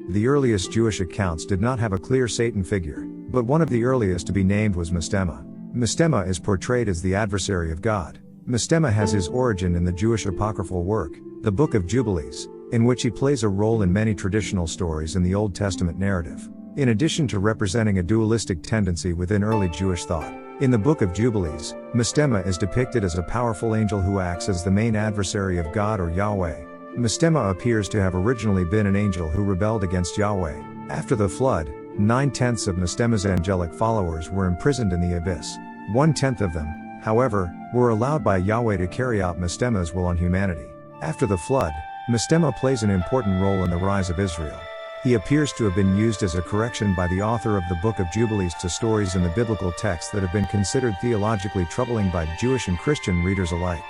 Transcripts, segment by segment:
The earliest Jewish accounts did not have a clear Satan figure, but one of the earliest to be named was Mastema. Mastema is portrayed as the adversary of God. Mastema has his origin in the Jewish apocryphal work, the Book of Jubilees, in which he plays a role in many traditional stories in the Old Testament narrative. In addition to representing a dualistic tendency within early Jewish thought, in the Book of Jubilees, Mastema is depicted as a powerful angel who acts as the main adversary of God or Yahweh. Mastema appears to have originally been an angel who rebelled against Yahweh. After the flood, 9/10 of Mastema's angelic followers were imprisoned in the abyss. 1/10 of them, however, were allowed by Yahweh to carry out Mastema's will on humanity. After the flood, Mastema plays an important role in the rise of Israel. He appears to have been used as a correction by the author of the Book of Jubilees to stories in the biblical text that have been considered theologically troubling by Jewish and Christian readers alike.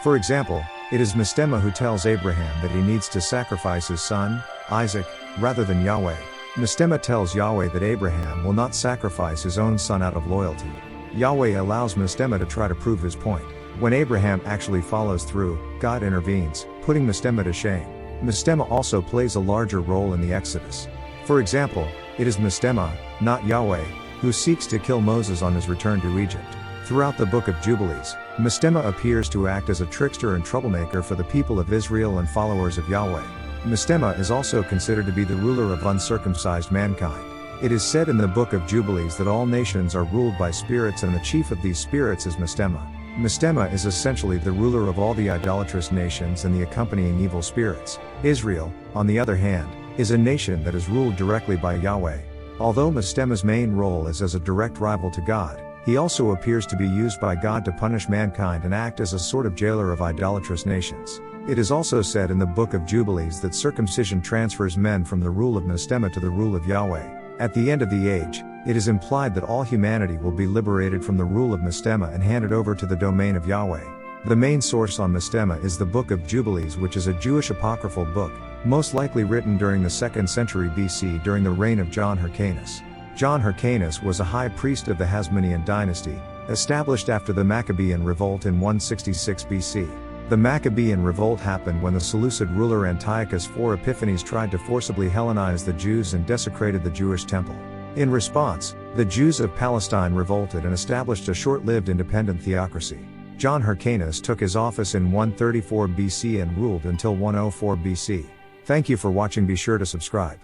For example, it is Mastema who tells Abraham that he needs to sacrifice his son, Isaac, rather than Yahweh. Mastema tells Yahweh that Abraham will not sacrifice his own son out of loyalty. Yahweh allows Mastema to try to prove his point. When Abraham actually follows through, God intervenes, putting Mastema to shame. Mastema also plays a larger role in the Exodus. For example, it is Mastema, not Yahweh, who seeks to kill Moses on his return to Egypt. Throughout the Book of Jubilees, Mastema appears to act as a trickster and troublemaker for the people of Israel and followers of Yahweh. Mastema is also considered to be the ruler of uncircumcised mankind. It is said in the Book of Jubilees that all nations are ruled by spirits and the chief of these spirits is Mastema. Mastema is essentially the ruler of all the idolatrous nations and the accompanying evil spirits. Israel, on the other hand, is a nation that is ruled directly by Yahweh. Although Mastema's main role is as a direct rival to God, he also appears to be used by God to punish mankind and act as a sort of jailer of idolatrous nations. It is also said in the Book of Jubilees that circumcision transfers men from the rule of Mastema to the rule of Yahweh. At the end of the age, it is implied that all humanity will be liberated from the rule of Mastema and handed over to the domain of Yahweh. The main source on Mastema is the Book of Jubilees, which is a Jewish apocryphal book, most likely written during the 2nd century BC during the reign of John Hyrcanus. John Hyrcanus was a high priest of the Hasmonean dynasty, established after the Maccabean revolt in 166 BC. The Maccabean revolt happened when the Seleucid ruler Antiochus IV Epiphanes tried to forcibly Hellenize the Jews and desecrated the Jewish temple. In response, the Jews of Palestine revolted and established a short-lived independent theocracy. John Hyrcanus took his office in 134 BC and ruled until 104 BC. Thank you for watching. Be sure to subscribe.